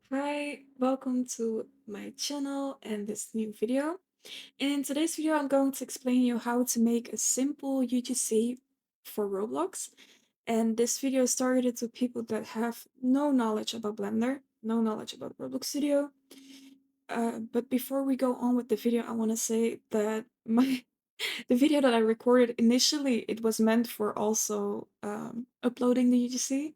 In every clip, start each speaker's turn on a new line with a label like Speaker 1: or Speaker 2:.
Speaker 1: Hi, welcome to my channel and this new video. In today's video, I'm going to explain you how to make a simple UGC for Roblox. And this video is targeted to people that have no knowledge about Blender, no knowledge about Roblox Studio. But before we go on with the video, I want to say that the video that I recorded initially, it was meant for also uploading the UGC.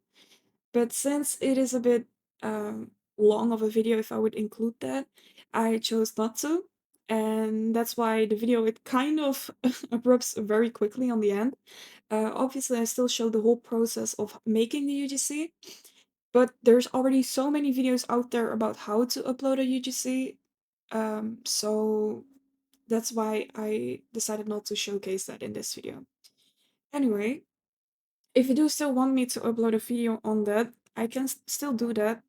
Speaker 1: But since it is a bit long of a video, if I would include that, I chose not to. And that's why the video, it kind of abrupts very quickly on the end. Obviously, I still show the whole process of making the UGC, but there's already so many videos out there about how to upload a UGC. So that's why I decided not to showcase that in this video. Anyway, if you do still want me to upload a video on that, I can still do that.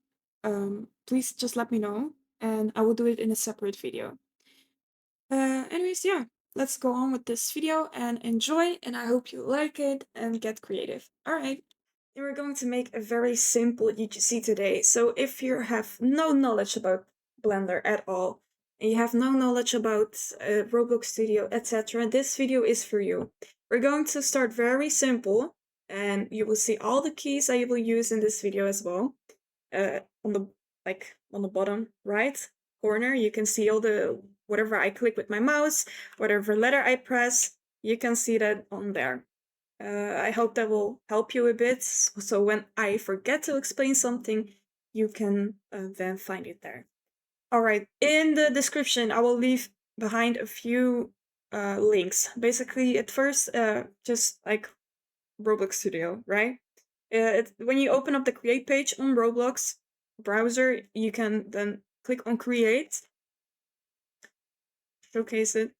Speaker 1: Please just let me know, and I will do it in a separate video. Anyways, yeah, let's go on with this video and enjoy, and I hope you like it and get creative. Alright, we're going to make a very simple UGC today. So if you have no knowledge about Blender at all, and you have no knowledge about Roblox Studio, etc., this video is for you. We're going to start very simple, and you will see all the keys I will use in this video as well. On the bottom right corner, you can see all the whatever I click with my mouse, whatever letter I press, you can see that on there. I hope that will help you a bit, so when I forget to explain something, you can then find it there. Alright, in the description I will leave behind a few links. Basically, at first, just like Roblox Studio, right? When you open up the create page on Roblox browser, you can then click on create, showcase it.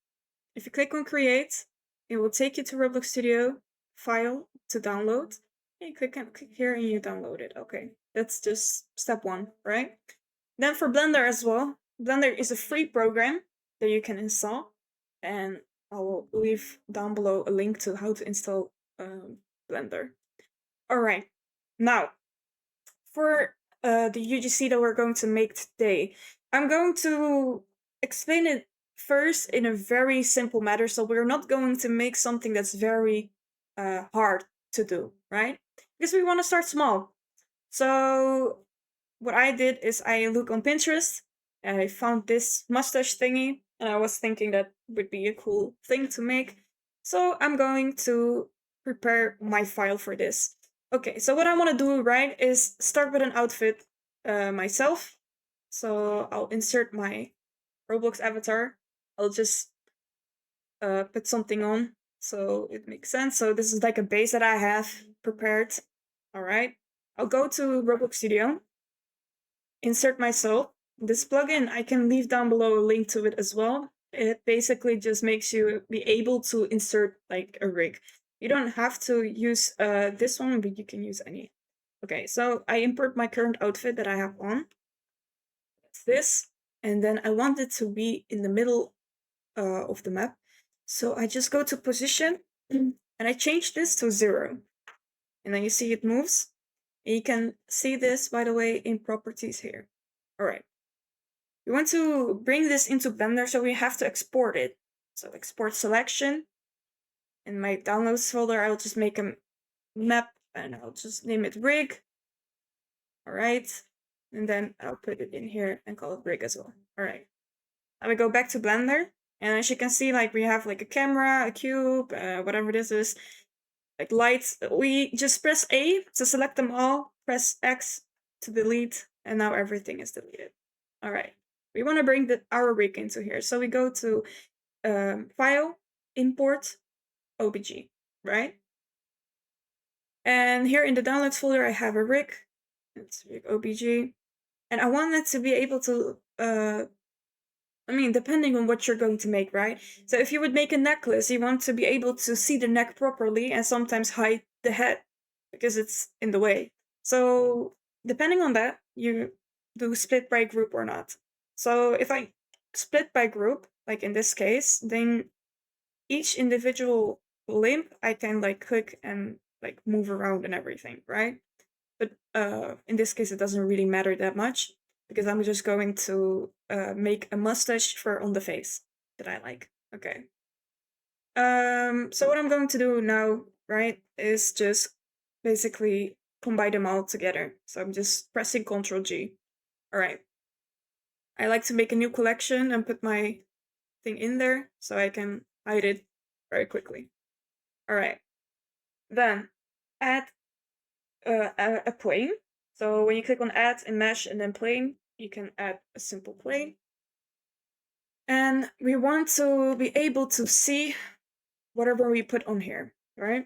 Speaker 1: If you click on create, it will take you to Roblox Studio file to download. And you click here and you download it. Okay, that's just step one, right? Then for Blender as well, Blender is a free program that you can install, and I will leave down below a link to how to install Blender. All right, now for the UGC that we're going to make today, I'm going to explain it first in a very simple manner. So we're not going to make something that's very hard to do, right? Because we want to start small. So what I did is I look on Pinterest and I found this mustache thingy, and I was thinking that would be a cool thing to make. So I'm going to prepare my file for this. Okay, so what I want to do, right, is start with an outfit myself. So I'll insert my Roblox avatar. I'll just put something on so it makes sense. So this is like a base that I have prepared. All right, I'll go to Roblox Studio, insert myself. This plugin, I can leave down below a link to it as well. It basically just makes you be able to insert like a rig. You don't have to use this one, but you can use any. Okay, so I import my current outfit that I have on. It's this, and then I want it to be in the middle of the map. So I just go to position, and I change this to 0. And then you see it moves. And you can see this, by the way, in properties here. All right. We want to bring this into Blender, so we have to export it. So export selection. In my downloads folder, I'll just make a map and I'll just name it rig. All right. And then I'll put it in here and call it rig as well. All right. Now we go back to Blender. And as you can see, like we have like a camera, a cube, whatever this is, like lights. We just press A to select them all, press X to delete, and now everything is deleted. All right. We want to bring our rig into here. So we go to File, Import, OBJ, right? And here in the downloads folder, I have a rig. It's rig OBJ. And I want it to be able to, depending on what you're going to make, right? So if you would make a necklace, you want to be able to see the neck properly and sometimes hide the head because it's in the way. So depending on that, you do split by group or not. So if I split by group, like in this case, then each individual limb I can like click and like move around and everything, right? But in this case, it doesn't really matter that much. because I'm just going to make a mustache for on the face that I like. Okay. So what I'm going to do now, right, is just basically combine them all together. So I'm just pressing Ctrl G. All right. I like to make a new collection and put my thing in there so I can hide it very quickly. All right. Then add a plane. So when you click on add in mesh and then plane, you can add a simple plane. And we want to be able to see whatever we put on here, right?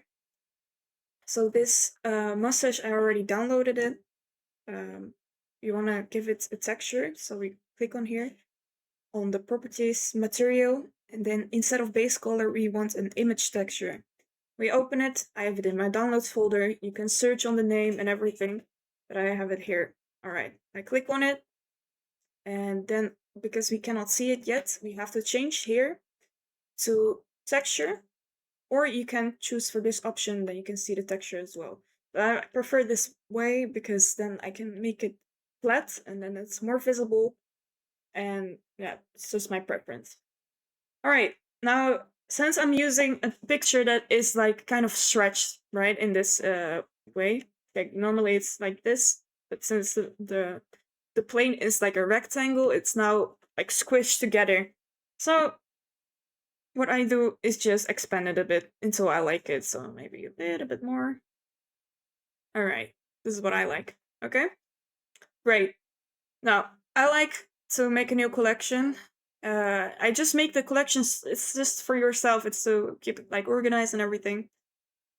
Speaker 1: So this mustache, I already downloaded it. You want to give it a texture, so we click on here, on the properties, material, and then instead of base color, we want an image texture. We open it, I have it in my downloads folder, you can search on the name and everything, but I have it here. Alright, I click on it, and then, because we cannot see it yet, we have to change here to texture, or you can choose for this option, then you can see the texture as well. But I prefer this way because then I can make it flat and then it's more visible. And yeah, it's just my preference. All right, now since I'm using a picture that is like kind of stretched, right, in this way, like normally it's like this, but since the plane is like a rectangle, it's now like squished together. So what I do is just expand it a bit until I like it, so maybe a little bit more. All right, this is what I like. Okay, great. Now I like to make a new collection. I just make the collections. It's just for yourself. It's to keep it like organized and everything.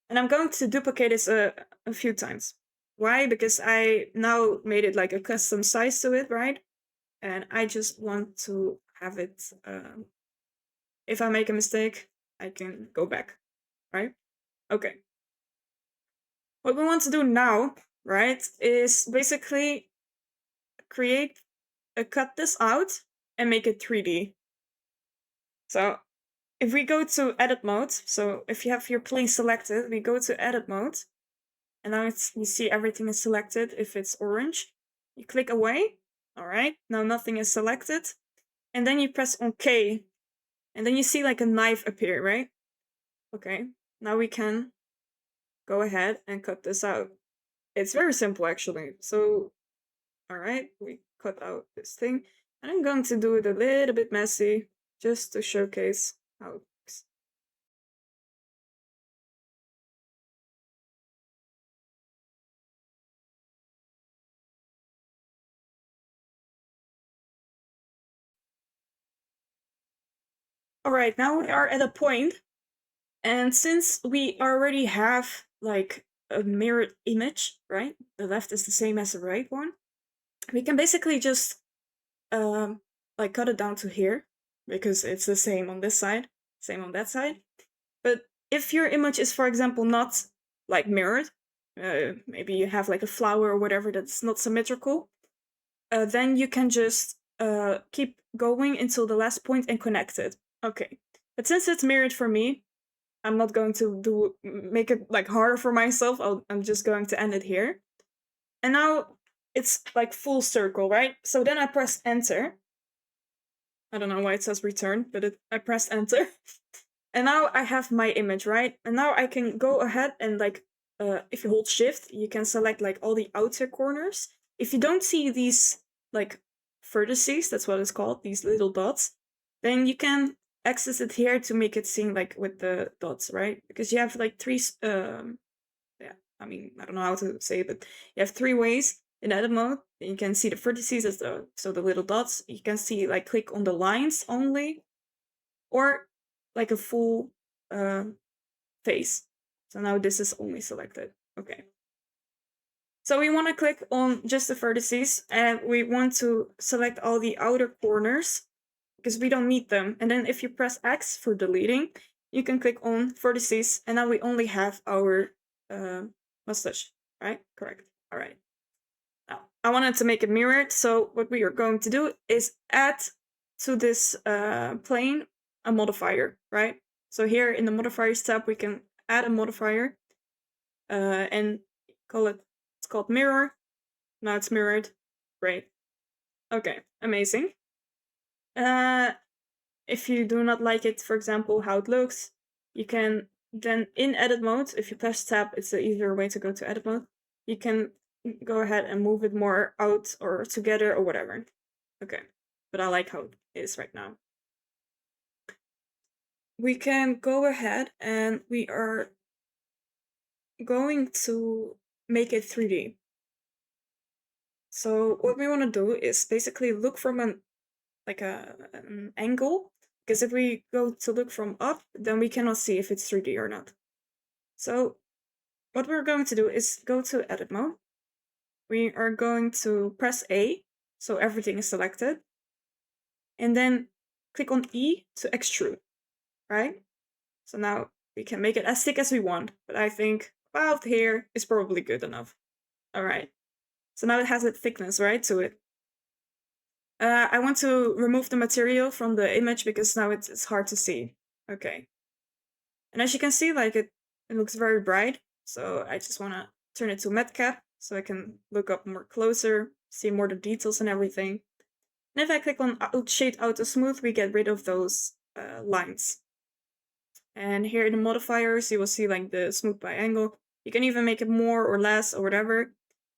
Speaker 1: And I'm going to duplicate this a few times. Why? Because I now made it like a custom size to it, right? And I just want to have it. If I make a mistake, I can go back, right? Okay. What we want to do now, right, is basically cut this out and make it 3D. So if we go to edit mode, so if you have your plane selected, we go to edit mode, and now you see everything is selected if it's orange. You click away, all right, now nothing is selected, and then you press on K, and then you see like a knife appear, right? Okay, now we can go ahead and cut this out. It's very simple actually. So, all right, we cut out this thing, and I'm going to do it a little bit messy just to showcase how it works. All right, now we are at a point, and since we already have like a mirrored image, right? The left is the same as the right one. We can basically just like cut it down to here because it's the same on this side, same on that side. But if your image is, for example, not like mirrored, maybe you have like a flower or whatever that's not symmetrical, then you can just keep going until the last point and connect it. Okay, but since it's mirrored for me, I'm not going to make it like harder for myself. I'm just going to end it here. And now it's like full circle, right? So then I press enter. I don't know why it says return, but I pressed enter. And now I have my image, right? And now I can go ahead and like, if you hold shift, you can select like all the outer corners. If you don't see these like vertices, that's what it's called, these little dots, then you can access it here to make it seem like with the dots, right? Because you have like yeah, I mean, I don't know how to say it, but you have 3 ways in edit mode. You can see the vertices as so the little dots. You can see like click on the lines only, or like a full face. So now this is only selected. Okay. So we want to click on just the vertices, and we want to select all the outer corners because we don't need them. And then if you press X for deleting, you can click on vertices, and now we only have our mustache, right? Correct. All right. Now, I wanted to make it mirrored, so what we are going to do is add to this plane a modifier, right? So here in the modifiers tab, we can add a modifier and it's called mirror. Now it's mirrored. Great. Okay, amazing. If you do not like it, for example, how it looks, you can then in edit mode, if you press tab, it's the easier way to go to edit mode. You can go ahead and move it more out or together or whatever. Okay, but I like how it is right now. We can go ahead and we are going to make it 3D. So what we want to do is basically look from an angle, because if we go to look from up, then we cannot see if it's 3D or not. So what we're going to do is go to edit mode. We are going to press A, so everything is selected, and then click on E to extrude, right? So now we can make it as thick as we want, but I think about here is probably good enough. All right. So now it has a thickness, right, to it. I want to remove the material from the image because now it's hard to see. Okay. And as you can see, like it looks very bright. So I just want to turn it to matcap so I can look up more closer, see more the details and everything. And if I click on Shade Auto Smooth, we get rid of those lines. And here in the modifiers, you will see like the smooth by angle. You can even make it more or less or whatever.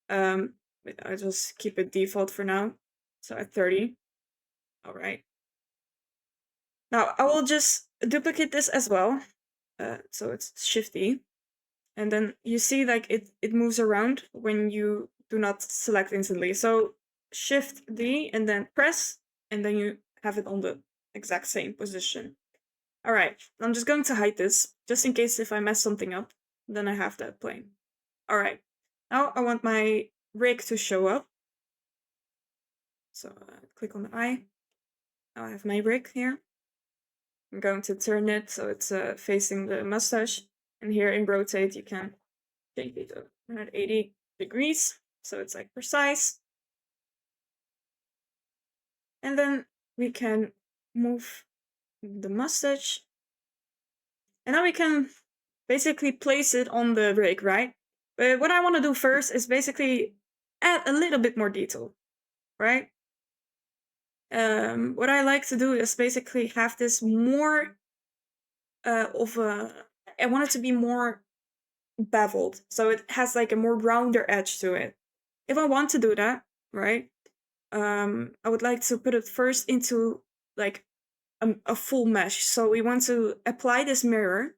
Speaker 1: But I just keep it default for now. So at 30. All right. Now I will just duplicate this as well. So it's Shift E. And then you see like it moves around when you do not select instantly. So Shift D and then press, and then you have it on the exact same position. All right, I'm just going to hide this, just in case if I mess something up, then I have that plane. All right, now I want my rig to show up. So click on the eye. Now I have my rig here. I'm going to turn it so it's facing the mustache. And here in rotate, you can change it to 180 degrees. So it's like precise. And then we can move the mustache. And now we can basically place it on the rig, right? But what I want to do first is basically add a little bit more detail, right? What I like to do is basically have this more of a... I want it to be more beveled, so it has like a more rounder edge to it. If I want to do that, right, I would like to put it first into like a full mesh. So we want to apply this mirror.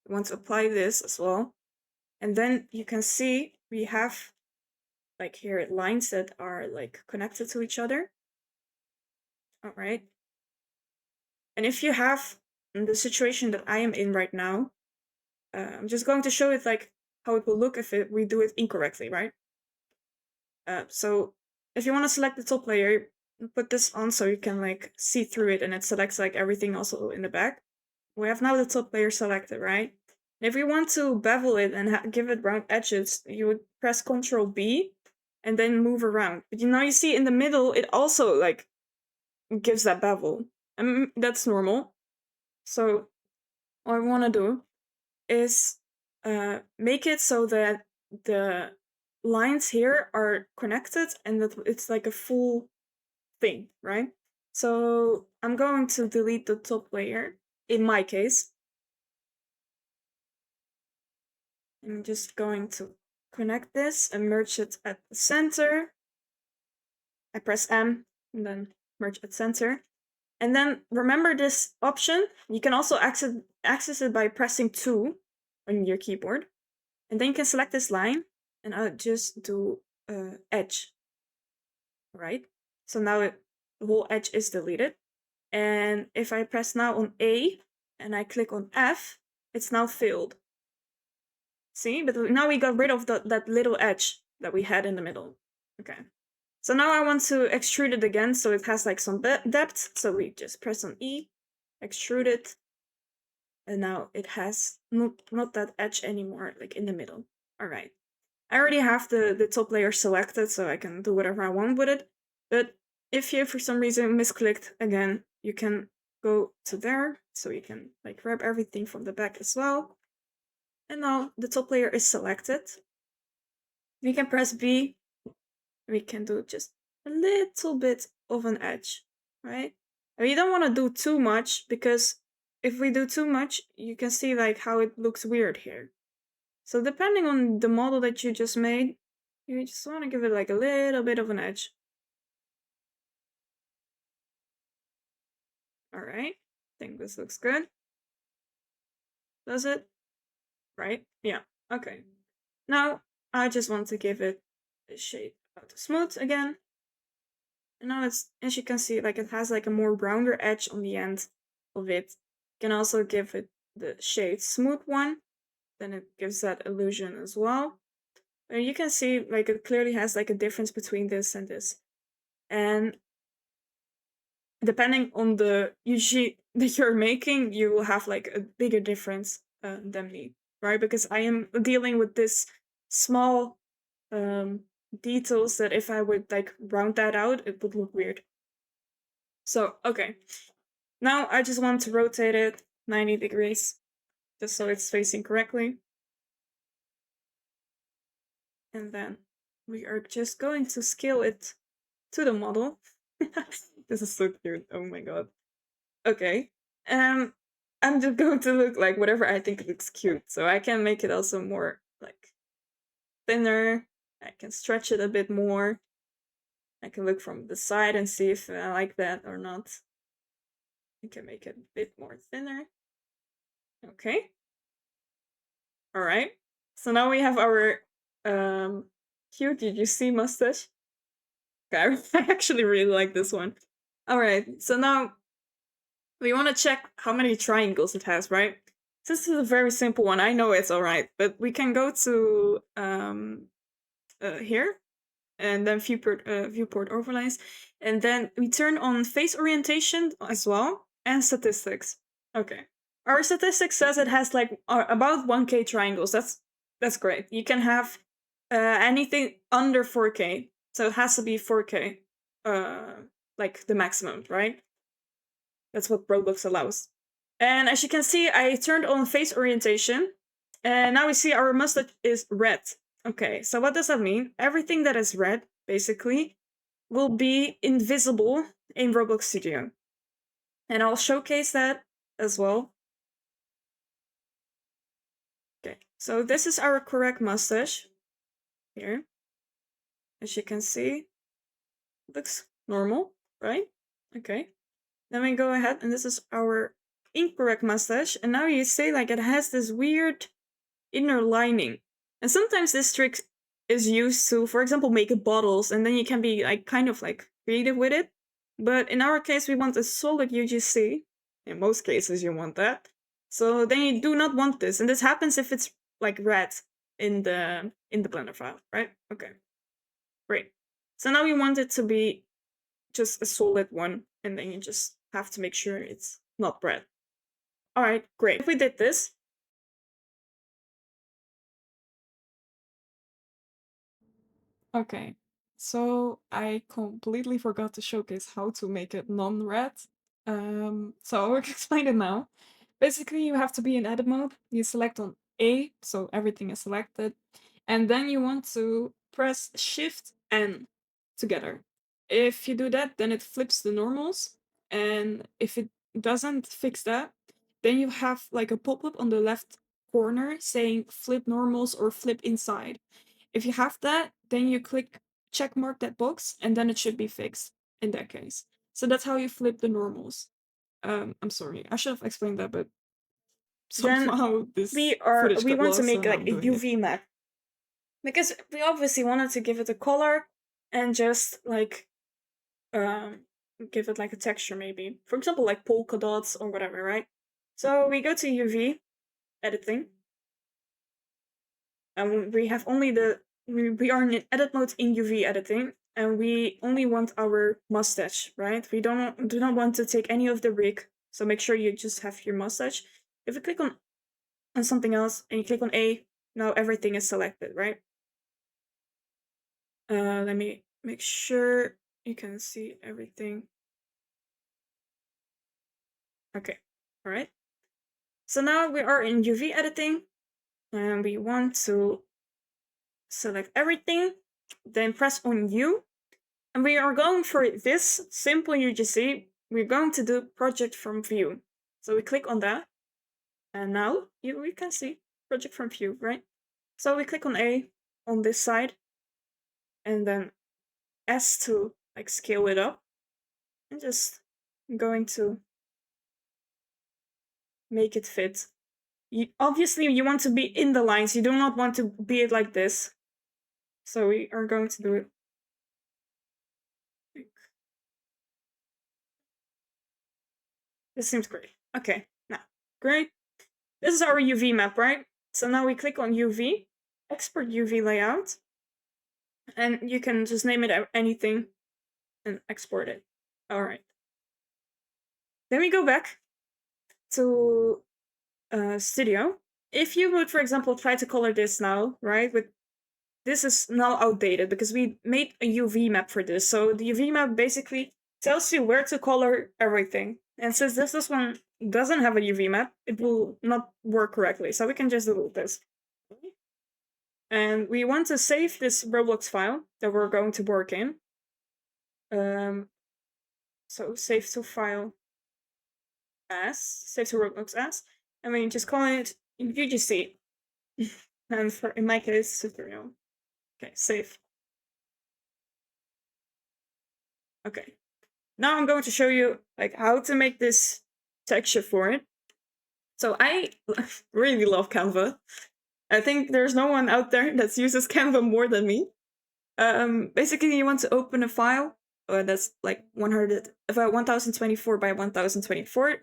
Speaker 1: We want to apply this as well. And then you can see we have like here lines that are like connected to each other. All right. And if you have the situation that I am in right now, I'm just going to show it like how it will look if we do it incorrectly, right? So if you want to select the top layer, put this on so you can like see through it, and it selects like everything also in the back. We have now the top layer selected, right? And if you want to bevel it and give it round edges, you would press Ctrl B and then move around. But now you see in the middle, it also like gives that bevel. And that's normal. So what I want to do is make it so that the lines here are connected and that it's like a full thing, right? So I'm going to delete the top layer in my case. I'm just going to connect this and merge it at the center. I press M and then merge at center. And then remember this option. You can also access it by pressing 2 on your keyboard. And then you can select this line and I'll just do edge, right? So now the whole edge is deleted. And if I press now on A and I click on F, it's now filled. See, but now we got rid of that little edge that we had in the middle. Okay. So now I want to extrude it again so it has like some depth. So we just press on E, extrude it. And now it has not that edge anymore, like in the middle. All right. I already have the top layer selected, so I can do whatever I want with it. But if you, for some reason, misclicked again, you can go to there. So you can like grab everything from the back as well. And now the top layer is selected. We can press B. We can do just a little bit of an edge, right? And you don't want to do too much, because if we do too much, you can see like how it looks weird here. So depending on the model that you just made, you just want to give it like a little bit of an edge. All right, I think this looks good. Does it? Right? Yeah. Okay. Now I just want to give it a shade of smooth again. And now it's, as you can see, like it has like a more rounder edge on the end of it. You can also give it the shade smooth one, then it gives that illusion as well. And you can see like it clearly has like a difference between this and this. And depending on the UG that you're making, you will have like a bigger difference than me, right? Because I am dealing with this small details that if I would like round that out, it would look weird. So, okay. Now I just want to rotate it 90 degrees, just so it's facing correctly. And then we are just going to scale it to the model. This is so cute. Oh my god. Okay. I'm just going to look like whatever I think looks cute. So I can make it also more like thinner. I can stretch it a bit more. I can look from the side and see if I like that or not. I can make it a bit more thinner. Okay. All right. So now we have our cute ugc mustache. Okay, I actually really like this one. All right. So now we want to check how many triangles it has, right? This is a very simple one. I know it's all right, but we can go to here and then viewport overlays, and then we turn on face orientation as well and statistics. Okay, our statistics says it has like about 1K triangles. That's great. You can have anything under 4K, so it has to be 4K, like the maximum, right? That's what Roblox allows. And as you can see, I turned on face orientation, and now we see our mustache is red. Okay, so what does that mean? Everything that is red, basically, will be invisible in Roblox Studio. And I'll showcase that as well. Okay, so this is our correct mustache here. As you can see, looks normal, right? Okay. Then we go ahead, and this is our incorrect mustache. And now you see like it has this weird inner lining. And sometimes this trick is used to, for example, make bottles, and then you can be like kind of like creative with it. But in our case, we want a solid UGC. In most cases, you want that. So then you do not want this, and this happens if it's like red in the Blender file, right? Okay, great. So now we want it to be just a solid one, and then you just have to make sure it's not red. All right, great. If we did this, okay, so I completely forgot to showcase how to make it non-red. So I'll explain it now. Basically, you have to be in edit mode. You select on A, so everything is selected, and then you want to press Shift N together. If you do that, then it flips the normals, and if it doesn't fix that, then you have like a pop-up on the left corner saying flip normals or flip inside. If you have that, then you click check mark that box, and then it should be fixed in that case. So that's how you flip the normals. I'm sorry, I should have explained that, but somehow this footage we
Speaker 2: we
Speaker 1: want
Speaker 2: want
Speaker 1: to
Speaker 2: to
Speaker 1: make
Speaker 2: make
Speaker 1: like a UV map, because we obviously wanted to give it a color and just like um give it like a texture, maybe, for example, like polka dots or whatever, right? So we go to UV editing, and we have only we are in edit mode in UV editing, and we only want our mustache, right? We do not want to take any of the rig, so make sure you just have your mustache. If you click on something else and you click on A, now everything is selected, right? Let me make sure you can see everything. Okay, all right. So now we are in UV editing, and we want to select everything, then press on U, And we are going for this simple UGC. We're going to do project from view. So we click on that. And now we can see project from view, right? So we click on A on this side. And then S to like scale it up. And just going to make it fit. Obviously, you want to be in the lines. You do not want to be it like this. So we are going to do it. This seems great. Okay, now, great. This is our UV map, right? So now we click on UV, export UV layout, and you can just name it anything and export it. All right. Then we go back to Studio. If you would, for example, try to color this now, right? With this is now outdated because we made a UV map for this. So the UV map basically tells you where to color everything. And since this one doesn't have a UV map, it will not work correctly. So we can just delete this. And we want to save this Roblox file that we're going to work in. So save to file as, save to Roblox as, and we just call it UGC. And for in my case, tutorial. Okay, save. Okay. Now I'm going to show you like how to make this texture for it. So I really love Canva. I think there's no one out there that uses Canva more than me. Basically, you want to open a file that's like 1024 by 1024.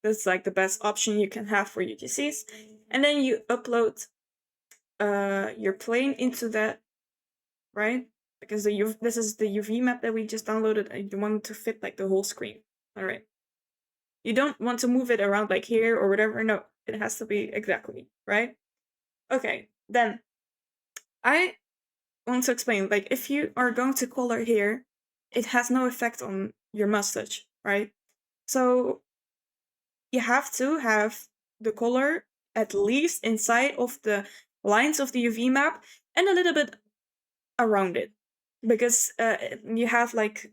Speaker 1: That's like the best option you can have for UGCs. And then you upload your plane into that, right? Because this is the UV map that we just downloaded, and you want it to fit like the whole screen. All right. You don't want to move it around like here or whatever. No, it has to be exactly, right? Okay, then I want to explain, like, if you are going to color here, it has no effect on your mustache, right? So you have to have the color at least inside of the lines of the UV map and a little bit around it, because you have like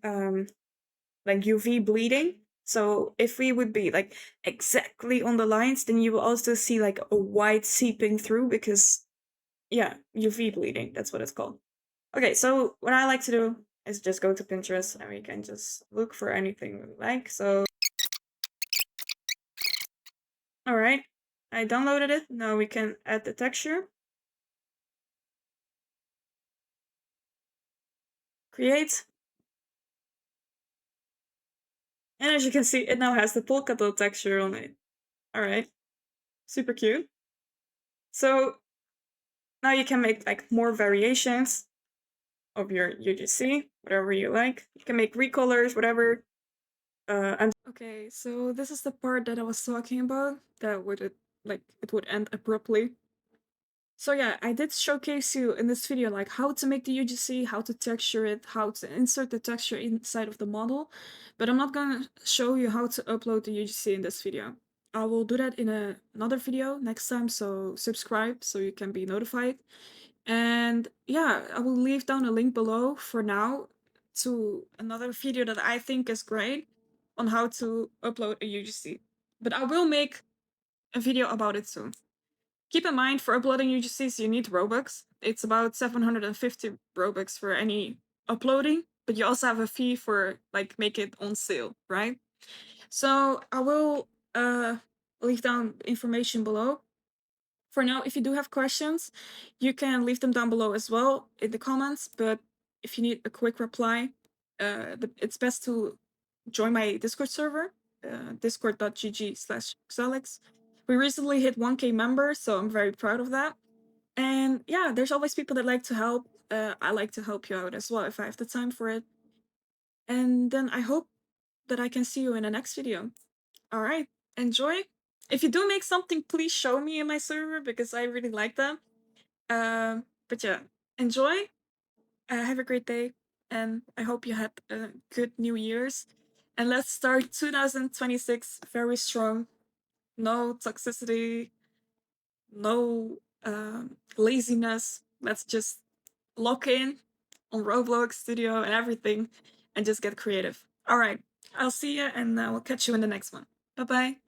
Speaker 1: UV bleeding. So if we would be like exactly on the lines, then you will also see like a white seeping through because, yeah, UV bleeding, that's what it's called. Okay, so what I like to do is just go to Pinterest and we can just look for anything we like. So, all right, I downloaded it. Now we can add the texture. Create. And as you can see, it now has the polka dot texture on it. All right, super cute. So now you can make like more variations of your UGC, whatever you like. You can make recolors, whatever. And okay, so this is the part that I was talking about. That would it would end abruptly. So yeah, I did showcase you in this video like how to make the UGC, how to texture it, how to insert the texture inside of the model, but I'm not gonna show you how to upload the UGC in this video. I will do that in another video next time, so subscribe so you can be notified. And yeah, I will leave down a link below for now to another video that I think is great on how to upload a UGC. But I will make a video about it soon. Keep in mind, for uploading UGCs, you need Robux. It's about 750 Robux for any uploading, but you also have a fee for like make it on sale, right? So I will leave down information below. For now, if you do have questions, you can leave them down below as well in the comments. But if you need a quick reply, it's best to join my Discord server, discord.gg/Xalex. We recently hit 1K members, so I'm very proud of that. And yeah, there's always people that like to help. I like to help you out as well if I have the time for it. And then I hope that I can see you in the next video. All right, enjoy. If you do make something, please show me in my server because I really like them. But yeah, enjoy. Have a great day, and I hope you had a good New Year's. And let's start 2026 very strong. No toxicity, no laziness. Let's just lock in on Roblox Studio and everything, and just get creative. All right, I'll see you, and we'll catch you in the next one. Bye bye.